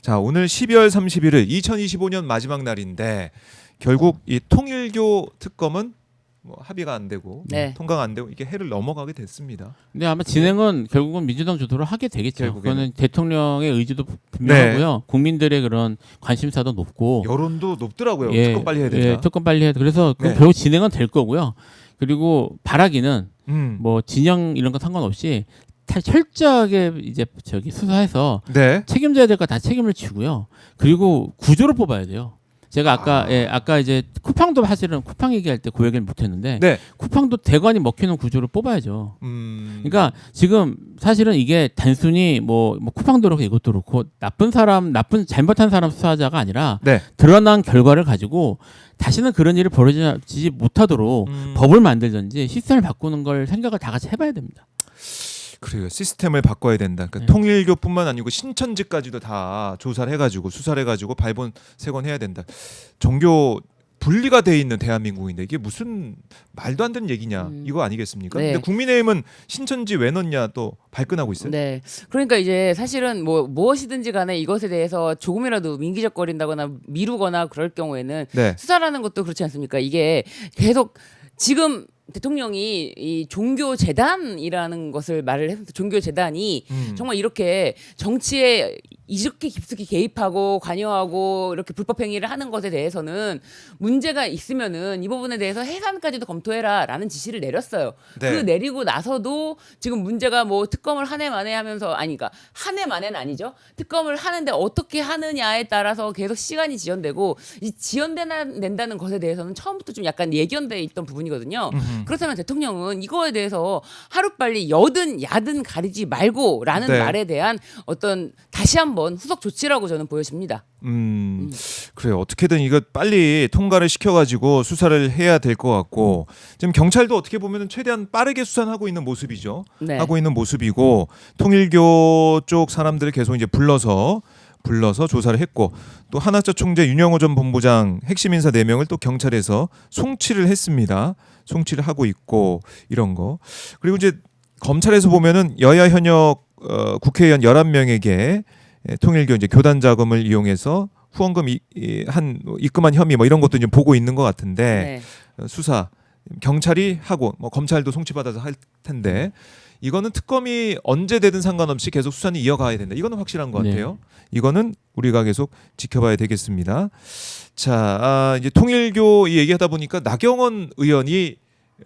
자, 오늘 12월 31일 2025년 마지막 날인데 결국 이 통일교 특검은 뭐 합의가 안 되고 네. 통과가 안 되고 이게 해를 넘어가게 됐습니다. 근데 아마 진행은 결국은 민주당 주도로 하게 되겠죠. 결국에는. 그거는 대통령의 의지도 분명하고요. 국민들의 그런 관심사도 높고 여론도 높더라고요. 특검 빨리 해야 된다. 예, 특검 빨리 해야 돼. 그래서 네. 결국 진행은 될 거고요. 그리고 바라기는 음. 뭐 진영 이런 거 상관없이 철저하게 이제 저기 수사해서 네. 책임져야 될 거 다 책임을 지고요. 그리고 구조를 뽑아야 돼요. 제가 아까 이제 쿠팡도 사실은 쿠팡 얘기할 때 그 얘기를 못했는데 네. 쿠팡도 대관이 먹히는 구조를 뽑아야죠. 그러니까 음. 지금 사실은 이게 단순히 뭐 쿠팡도 그렇고 이것도 그렇고 나쁜 잘못한 사람 수사자가 아니라 네. 드러난 결과를 가지고 다시는 그런 일이 벌어지지 못하도록 법을 만들든지 시스템을 바꾸는 걸 생각을 다 같이 해봐야 됩니다. 그래요. 시스템을 바꿔야 된다. 그러니까 네. 통일교뿐만 아니고 신천지까지도 다 조사를 해가지고 수사를 해가지고 발본 세건해야 된다. 종교 분리가 돼 있는 대한민국인데 이게 무슨 말도 안 되는 얘기냐 이거 아니겠습니까? 네. 근데 국민의힘은 신천지 왜 넣냐 또 발끈하고 있어요. 네. 그러니까 이제 사실은 뭐 무엇이든지 간에 이것에 대해서 조금이라도 민기적거린다거나 미루거나 그럴 경우에는 네. 수사라는 것도 그렇지 않습니까? 이게 계속 지금 대통령이 이 종교재단이라는 것을 말을 했습니다. 종교재단이 정말 이렇게 정치에 이렇게 깊숙이 개입하고 관여하고 이렇게 불법 행위를 하는 것에 대해서는 문제가 있으면은 이 부분에 대해서 해산까지도 검토해라라는 지시를 내렸어요. 네. 그 내리고 나서도 지금 문제가 뭐 특검을 한 해 만에 하면서 그러니까 한 해 만에는 아니죠. 특검을 하는데 어떻게 하느냐에 따라서 계속 시간이 지연되고 이 지연된다는 것에 대해서는 처음부터 좀 약간 예견돼 있던 부분이거든요. 그렇다면 대통령은 이거에 대해서 하루빨리 여든 야든 가리지 말고라는 네. 말에 대한 어떤 다시 한번 후속 조치라고 저는 보여집니다. 그래요. 어떻게든 이거 빨리 통과를 시켜가지고 수사를 해야 될 것 같고 지금 경찰도 어떻게 보면 최대한 빠르게 수사를 하고 있는 모습이죠. 네. 하고 있는 모습이고 통일교 쪽 사람들을 계속 이제 불러서 조사를 했고 또 한학자 총재 윤영호 전 본부장 핵심 인사 4명을 또 경찰에서 송치를 했습니다. 송치를 하고 있고 이런 거. 그리고 이제 검찰에서 보면은 여야 현역 국회의원 11명에게 통일교 이제 교단 자금을 이용해서 후원금 입금한 혐의 뭐 이런 것도 이제 보고 있는 것 같은데 수사 경찰이 하고 뭐 검찰도 송치받아서 할 텐데 이거는 특검이 언제 되든 상관없이 계속 수사는 이어가야 된다. 이거는 확실한 것 같아요. 네. 이거는 우리가 계속 지켜봐야 되겠습니다. 자, 이제 통일교 이 얘기하다 보니까 나경원 의원이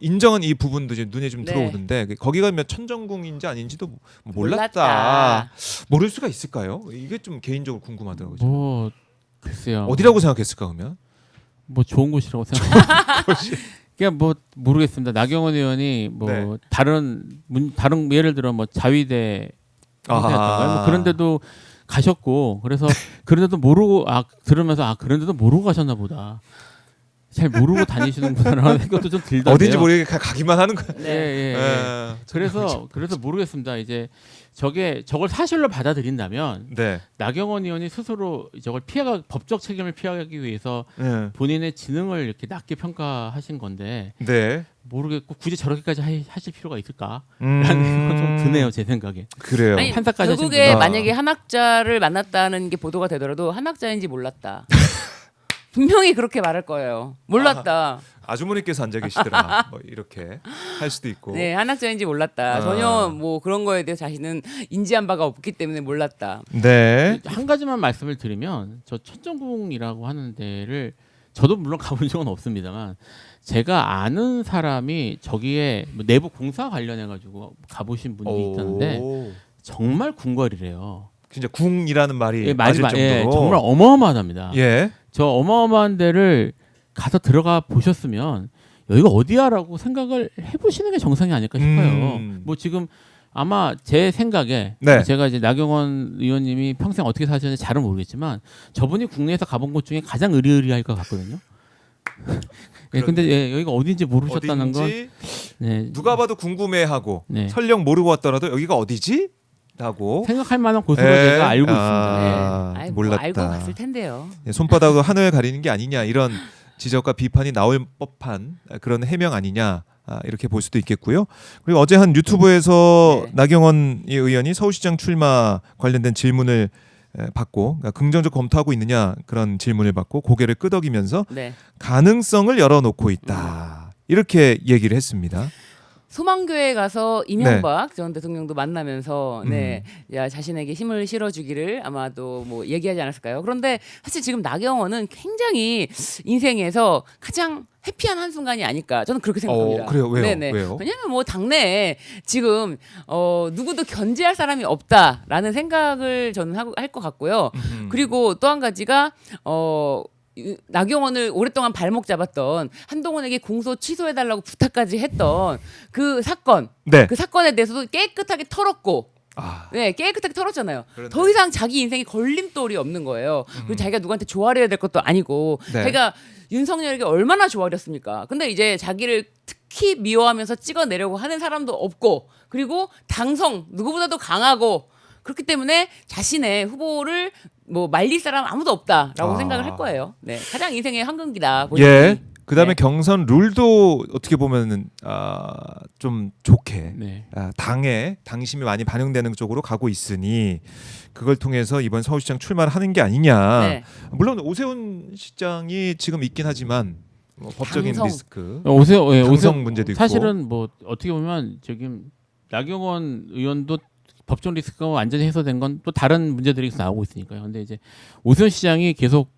인정한 이 부분도 이제 눈에 좀 네. 들어오는데 거기가 몇 천정궁인지 아닌지도 몰랐다. 모를 수가 있을까요? 이게 좀 개인적으로 궁금하더라고요. 저는. 뭐 글쎄요. 어디라고 생각했을까 그러면? 뭐 좋은 곳이라고 생각합니다. 그냥 뭐 모르겠습니다. 나경원 의원이 뭐 네. 다른 예를 들어 뭐 자위대 뭐 그런데도 가셨고 그래서 그런데도 모르고 들으면서 그런데도 모르고 가셨나 보다. 잘 모르고 다니시는구나라는 생각도 좀 들던데요. 어딘지 모르게 가기만 하는 거야. 예. 그래서 모르겠습니다. 이제 저걸 사실로 받아들인다면 네. 나경원 의원이 스스로 저걸 법적 책임을 피하기 위해서 네. 본인의 지능을 이렇게 낮게 평가하신 건데 네. 모르겠고 굳이 저렇게까지 하실 필요가 있을까라는 생각이 좀 드네요, 제 생각에. 그래요. 아니, 판사까지 결국에 하신 만약에 한학자를 만났다는 게 보도가 되더라도 한학자인지 몰랐다. 분명히 그렇게 말할 거예요. 몰랐다. 아주머니께서 앉아 계시더라. 뭐 이렇게 할 수도 있고. 네, 한학자인지 몰랐다. 전혀 뭐 그런 거에 대해 자신은 인지한 바가 없기 때문에 몰랐다. 네. 한 가지만 말씀을 드리면 저 천정궁이라고 하는 데를 저도 물론 가본 적은 없습니다만 제가 아는 사람이 저기에 뭐 내부 공사 관련해 가지고 가보신 분이 있었는데 정말 궁궐이래요. 진짜 궁이라는 말이 예, 맞을 정도로 정말 어마어마하답니다. 예. 저 어마어마한 데를 가서 들어가 보셨으면 여기가 어디야라고 생각을 해보시는 게 정상이 아닐까 싶어요. 뭐 지금 아마 제 생각에 네. 제가 이제 나경원 의원님이 평생 어떻게 사셨는지 잘은 모르겠지만 저분이 국내에서 가본 곳 중에 가장 의리의리할 것 같거든요. 예, 근데 여기가 어딘지 모르셨다는 건 누가 봐도 궁금해하고 네. 설령 모르고 왔더라도 여기가 어디지? 라고 생각할 만한 곳으로 제가 알고 있습니다. 네. 아, 몰랐다. 알고 갔을 텐데요. 손바닥으로 하늘 가리는 게 아니냐 이런 지적과 비판이 나올 법한 그런 해명 아니냐 이렇게 볼 수도 있겠고요. 그리고 어제 한 유튜브에서 나경원 의원이 서울시장 출마 관련된 질문을 받고 그러니까 긍정적 검토하고 있느냐 그런 질문을 받고 고개를 끄덕이면서 네. 가능성을 열어놓고 있다. 이렇게 얘기를 했습니다. 소망교회 가서 이명박 전 대통령도 만나면서 네, 야, 자신에게 힘을 실어주기를 아마도 뭐 얘기하지 않았을까요? 그런데 사실 지금 나경원은 굉장히 인생에서 가장 해피한 한 순간이 아닐까 저는 그렇게 생각합니다. 그래요? 왜요? 네네. 왜요? 왜냐하면 뭐 당내에 지금 누구도 견제할 사람이 없다라는 생각을 저는 할 것 같고요. 그리고 또 한 가지가 나경원을 오랫동안 발목 잡았던 한동훈에게 공소 취소해달라고 부탁까지 했던 그 사건, 네. 그 사건에 대해서도 깨끗하게 털었고, 네, 깨끗하게 털었잖아요. 그런데. 더 이상 자기 인생에 걸림돌이 없는 거예요. 그리고 자기가 누구한테 조아려야 될 것도 아니고, 네. 자기가 윤석열에게 얼마나 조아렸습니까? 근데 이제 자기를 특히 미워하면서 찍어내려고 하는 사람도 없고, 그리고 당성 누구보다도 강하고. 그렇기 때문에 자신의 후보를 뭐 말릴 사람 아무도 없다라고 생각을 할 거예요. 네, 가장 인생의 황금기다. 본인이. 예. 그다음에 네. 경선 룰도 어떻게 보면은 좀 좋게 네. 당에 당심이 많이 반영되는 쪽으로 가고 있으니 그걸 통해서 이번 서울시장 출마를 하는 게 아니냐. 네. 물론 오세훈 시장이 지금 있긴 하지만 뭐 법적인 당성. 리스크, 오세훈 당성 문제도 있고. 사실은 뭐 어떻게 보면 지금 나경원 의원도 법적 리스크가 완전히 해소된 건 또 다른 문제들이 계속 나오고 있으니까요. 근데 이제 오세훈 시장이 계속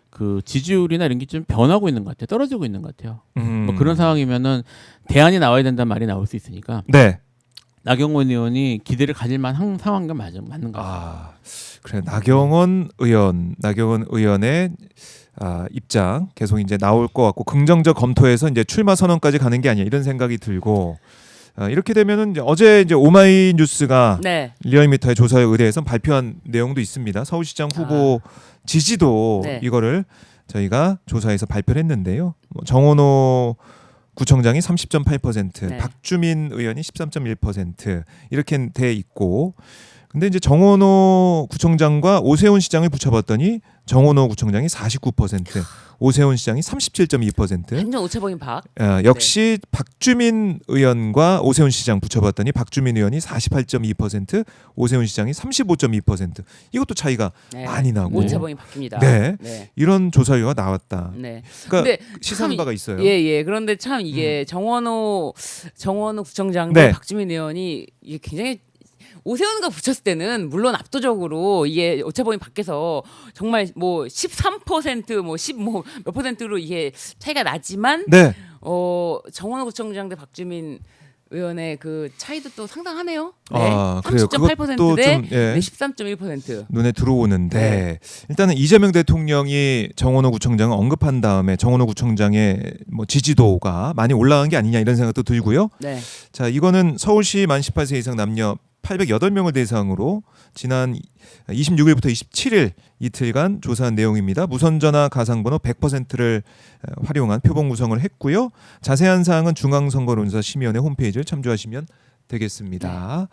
그 지지율이나 이런 게 좀 변하고 있는 것 같아요. 떨어지고 있는 것 같아요. 뭐 그런 상황이면은 대안이 나와야 된다는 말이 나올 수 있으니까 네. 나경원 의원이 기대를 가질 만한 상황과 맞는 것 같아요. 그래 나경원 의원의 입장 계속 이제 나올 것 같고 긍정적 검토해서 이제 출마 선언까지 가는 게 아니야 이런 생각이 들고 이렇게 되면은 어제 이제 오마이뉴스가 네. 리얼미터의 조사에 의뢰해서 발표한 내용도 있습니다. 서울시장 후보 지지도 네. 이거를 저희가 조사해서 발표를 했는데요. 정원호 구청장이 30.8%, 네. 박주민 의원이 13.1% 이렇게 돼 있고, 근데 이제 정원호 구청장과 오세훈 시장을 붙여봤더니 정원호 구청장이 49%, 오세훈 시장이 37.2%. 완전 오차범위 박. 역시 박주민 의원과 오세훈 시장 붙여봤더니 박주민 의원이 48.2%, 오세훈 시장이 35.2%. 이것도 차이가 네. 많이 나고. 오차범위 바뀝니다. 네. 네. 이런 조사 결과가 나왔다. 네. 그러니까 근데 시사하는 바가 있어요. 예. 그런데 참 이게 정원호 구청장 네. 과 박주민 의원이 이게 굉장히 오세훈과 붙였을 때는 물론 압도적으로 이게 오차범위 밖에서 정말 뭐 13% 뭐 10 뭐 몇 %로 이게 차이가 나지만 네. 정원호 구청장 대 박주민 의원의 그 차이도 또 상당하네요. 네. 그래요. 30.8% 대 좀, 예. 13.1%. 눈에 들어오는데 네. 일단은 이재명 대통령이 정원호 구청장을 언급한 다음에 정원호 구청장의 뭐 지지도가 많이 올라간 게 아니냐 이런 생각도 들고요. 네. 자, 이거는 서울시 만 18세 이상 남녀 808명을 대상으로 지난 26일부터 27일 이틀간 조사한 내용입니다. 무선전화 가상번호 100%를 활용한 표본 구성을 했고요. 자세한 사항은 중앙선거론사 심의원회 홈페이지를 참조하시면 되겠습니다.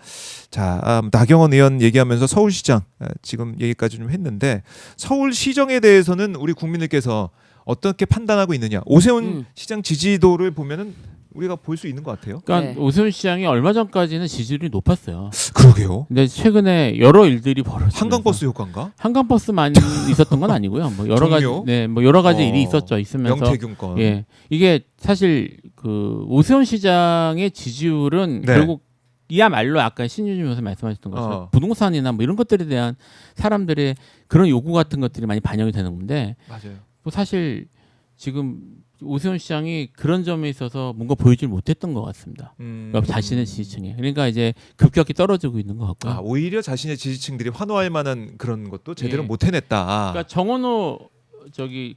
자, 나경원 의원 얘기하면서 서울시장 지금 얘기까지 좀 했는데 서울시정에 대해서는 우리 국민들께서 어떻게 판단하고 있느냐. 오세훈 시장 지지도를 보면은 우리가 볼 수 있는 것 같아요. 그러니까 네. 오세훈 시장이 얼마 전까지는 지지율이 높았어요. 그러게요. 근데 최근에 여러 일들이 벌어지면서 한강버스 효과인가? 한강버스만 있었던 건 아니고요. 뭐 여러 가지 종료? 뭐 여러 가지 일이 있으면서 명태균 건. 예. 이게 사실 그 오세훈 시장의 지지율은 네. 결국 이야말로 아까 신유진 변호사 말씀하셨던 것처럼 부동산이나 뭐 이런 것들에 대한 사람들의 그런 요구 같은 것들이 많이 반영이 되는 건데 맞아요. 뭐 사실 지금 오세훈 시장이 그런 점에 있어서 뭔가 보여주지 못했던 것 같습니다. 그러니까 자신의 지지층에. 그러니까 이제 급격히 떨어지고 있는 것 같고요. 오히려 자신의 지지층들이 환호할 만한 그런 것도 제대로 예. 못 해냈다. 그러니까 정원호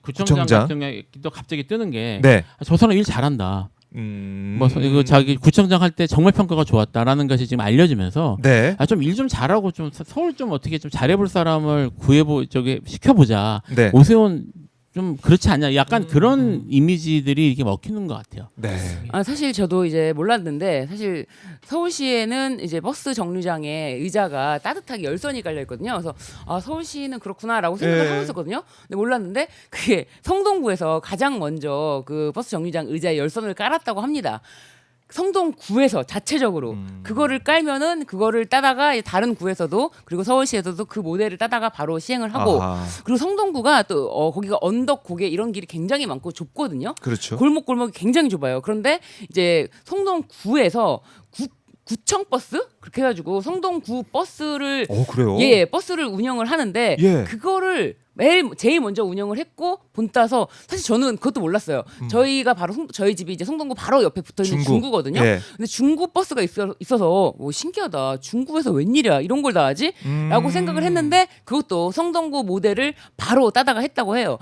구청장 같은 경우도 갑자기 뜨는 게 네. 저 사람 일 잘한다. 뭐 이거 자기 구청장 할 때 정말 평가가 좋았다라는 것이 지금 알려지면서 네. 좀 일 좀 잘하고 좀 서울 좀 어떻게 좀 잘해볼 사람을 시켜보자. 네. 오세훈 좀 그렇지 않냐. 약간 그런 이미지들이 이렇게 먹히는 것 같아요. 네. 사실 저도 이제 몰랐는데 사실 서울시에는 이제 버스 정류장에 의자가 따뜻하게 열선이 깔려 있거든요. 그래서 서울시는 그렇구나라고 생각을 네. 하고 있었거든요. 근데 몰랐는데 그게 성동구에서 가장 먼저 그 버스 정류장 의자에 열선을 깔았다고 합니다. 성동구에서 자체적으로 그거를 깔면은 그거를 따다가 다른 구에서도 그리고 서울시에서도 그 모델을 따다가 바로 시행을 하고 아하. 그리고 성동구가 또 거기가 언덕 고개 이런 길이 굉장히 많고 좁거든요. 그렇죠. 골목골목이 굉장히 좁아요. 그런데 이제 성동구에서 구청 버스 그렇게 해가지고 성동구 버스를 그래요? 예 버스를 운영을 하는데 예. 그거를 제일 먼저 운영을 했고 본따서 사실 저는 그것도 몰랐어요. 저희가 바로 저희 집이 이제 성동구 바로 옆에 붙어 있는 중구거든요. 예. 근데 중구 버스가 있어서 신기하다. 중구에서 웬일이야 이런 걸 다 하지?라고 생각을 했는데 그것도 성동구 모델을 바로 따다가 했다고 해요.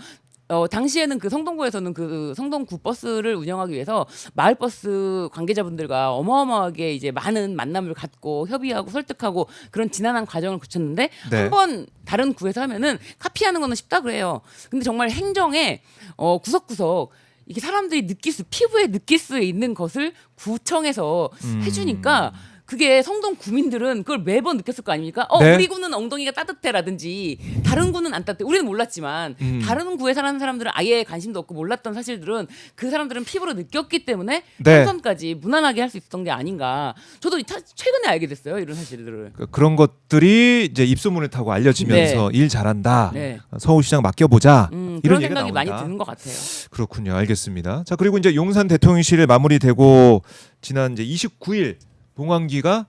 당시에는 그 성동구에서는 그 성동구 버스를 운영하기 위해서 마을버스 관계자분들과 어마어마하게 이제 많은 만남을 갖고 협의하고 설득하고 그런 지난한 과정을 거쳤는데 네. 한번 다른 구에서 하면은 카피하는 거는 쉽다 그래요. 근데 정말 행정에 구석구석 이게 사람들이 피부에 느낄 수 있는 것을 구청에서 해주니까 그게 성동 구민들은 그걸 매번 느꼈을 거 아닙니까? 네. 우리 구는 엉덩이가 따뜻해라든지 다른 구는 안 따뜻해. 우리는 몰랐지만 다른 구에 사는 사람들은 아예 관심도 없고 몰랐던 사실들은 그 사람들은 피부로 느꼈기 때문에 네. 당선까지 무난하게 할 수 있었던 게 아닌가. 저도 최근에 알게 됐어요. 이런 사실들을. 그런 것들이 이제 입소문을 타고 알려지면서 일 잘한다. 네. 서울시장 맡겨보자. 그런 이런 얘기가 생각이 많이 나온다. 드는 것 같아요. 그렇군요. 알겠습니다. 자, 그리고 이제 용산 대통령실에 마무리되고 지난 이제 29일 봉황기가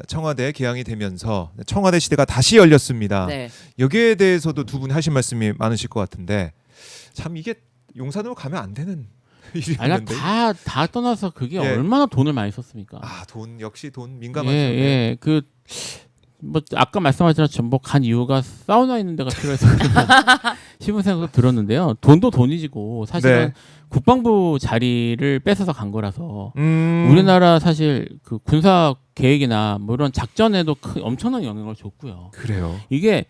청와대에 개항이 되면서 청와대 시대가 다시 열렸습니다. 네. 여기에 대해서도 두 분이 하실 말씀이 많으실 것 같은데 참 이게 용산으로 가면 안 되는 일이었는데. 다 떠나서 그게 예. 얼마나 돈을 많이 썼습니까? 돈 역시 돈 민감하죠. 예. 뭐 아까 말씀하신 전복 간 이유가 사우나 있는 데가 필요해서 싶은 생각도 들었는데요. 돈도 돈이지고 사실은 네. 국방부 자리를 뺏어서 간 거라서 음. 우리나라 사실 그 군사 계획이나 뭐 이런 작전에도 엄청난 영향을 줬고요. 그래요. 이게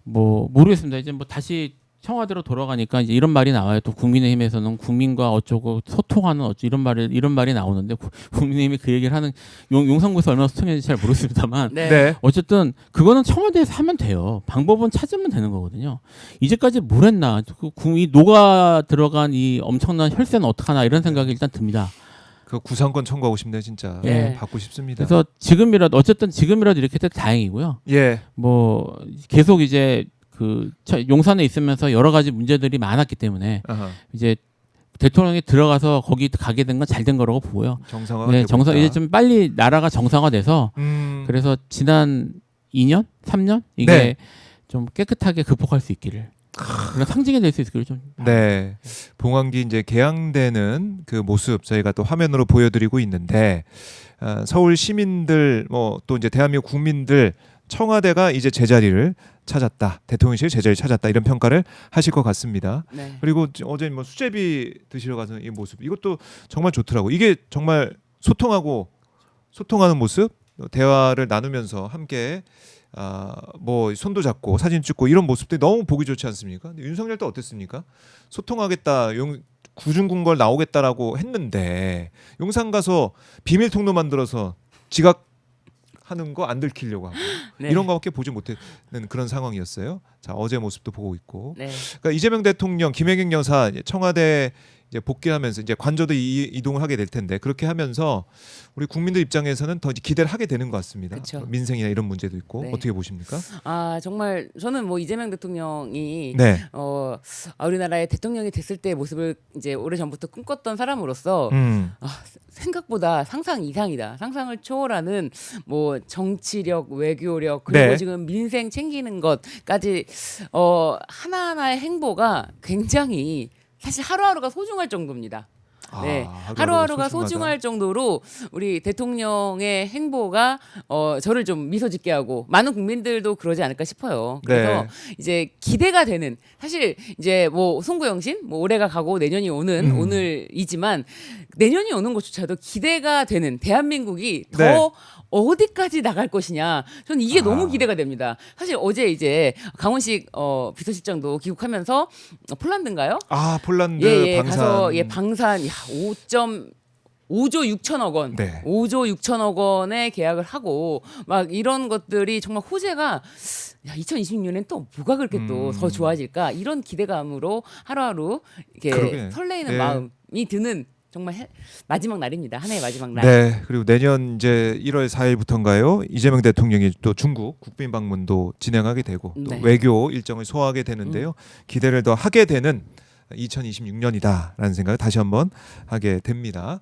뭐 모르겠습니다. 이제 뭐 다시 청와대로 돌아가니까 이제 이런 말이 나와요. 또 국민의힘에서는 국민과 어쩌고 소통하는 이런 말이 나오는데 국민의힘이 그 얘기를 하는 용산구에서 얼마나 소통했는지 잘 모르겠습니다만 네. 네. 어쨌든 그거는 청와대에서 하면 돼요. 방법은 찾으면 되는 거거든요. 이제까지 뭘 했나? 이 녹아 들어간 이 엄청난 혈세는 어떡하나 이런 생각이 일단 듭니다. 그 구상권 청구하고 싶네요, 진짜. 예. 받고 싶습니다. 그래서 지금이라도 이렇게 돼도 다행이고요. 예. 뭐 계속 이제 용산에 있으면서 여러 가지 문제들이 많았기 때문에 아하. 이제 대통령이 들어가서 거기 가게 된 건 잘 된 거라고 보고요. 정상화. 네, 이제 좀 빨리 나라가 정상화돼서 그래서 지난 2년, 3년 이게 네. 좀 깨끗하게 극복할 수 있기를. 그런 상징이 될 수 있기를 좀. 네. 봉황기 이제 개항되는 그 모습 저희가 또 화면으로 보여드리고 있는데 서울 시민들 뭐 또 이제 대한민국 국민들 청와대가 이제 제자리를 찾았다. 대통령실 제자리를 찾았다. 이런 평가를 하실 것 같습니다. 네. 그리고 어제 뭐 수제비 드시러 가서 이 모습 이것도 정말 좋더라고. 이게 정말 소통하는 모습, 대화를 나누면서 함께 뭐 손도 잡고 사진 찍고 이런 모습들이 너무 보기 좋지 않습니까? 근데 윤석열도 어땠습니까? 소통하겠다, 구중궁궐 나오겠다라고 했는데 용산 가서 비밀 통로 만들어서 지각하는 거 안 들키려고 하고 네. 이런 거밖에 보지 못했는 그런 상황이었어요. 자, 어제 모습도 보고 있고. 네. 그러니까 이재명 대통령, 김혜경 여사 청와대 이제 복귀하면서 이제 관저도 이동을 하게 될 텐데 그렇게 하면서 우리 국민들 입장에서는 더 이제 기대를 하게 되는 것 같습니다. 그쵸. 민생이나 이런 문제도 있고 네. 어떻게 보십니까? 정말 저는 뭐 이재명 대통령이 네. 우리나라의 대통령이 됐을 때의 모습을 이제 오래 전부터 꿈꿨던 사람으로서 생각보다 상상 이상이다. 상상을 초월하는 뭐 정치력, 외교력 그리고 네. 지금 민생 챙기는 것까지 하나하나의 행보가 굉장히 사실 하루하루가 소중할 정도입니다. 네, 하루하루가 소중할 정도로 우리 대통령의 행보가 저를 좀 미소 짓게 하고 많은 국민들도 그러지 않을까 싶어요. 그래서 네. 이제 기대가 되는 사실 이제 뭐 송구영신 뭐 올해가 가고 내년이 오는 오늘이지만 내년이 오는 것조차도 기대가 되는 대한민국이 더 네. 어디까지 나갈 것이냐. 저는 이게 너무 기대가 됩니다. 사실 어제 이제 강원식 비서실장도 귀국하면서 폴란드인가요? 폴란드 방산. 가서 방산 5.5조 6천억 원, 네. 5조 6천억 원의 계약을 하고 막 이런 것들이 정말 호재가 2026년엔 또 뭐가 그렇게 또 더 좋아질까 이런 기대감으로 하루하루 이렇게 그러게. 설레이는 네. 마음이 드는 정말 마지막 날입니다. 한 해의 마지막 날. 네. 그리고 내년 이제 1월 4일부터인가요? 이재명 대통령이 또 중국 국빈 방문도 진행하게 되고 또 네. 외교 일정을 소화하게 되는데요. 기대를 더 하게 되는 2026년이다라는 생각을 다시 한번 하게 됩니다.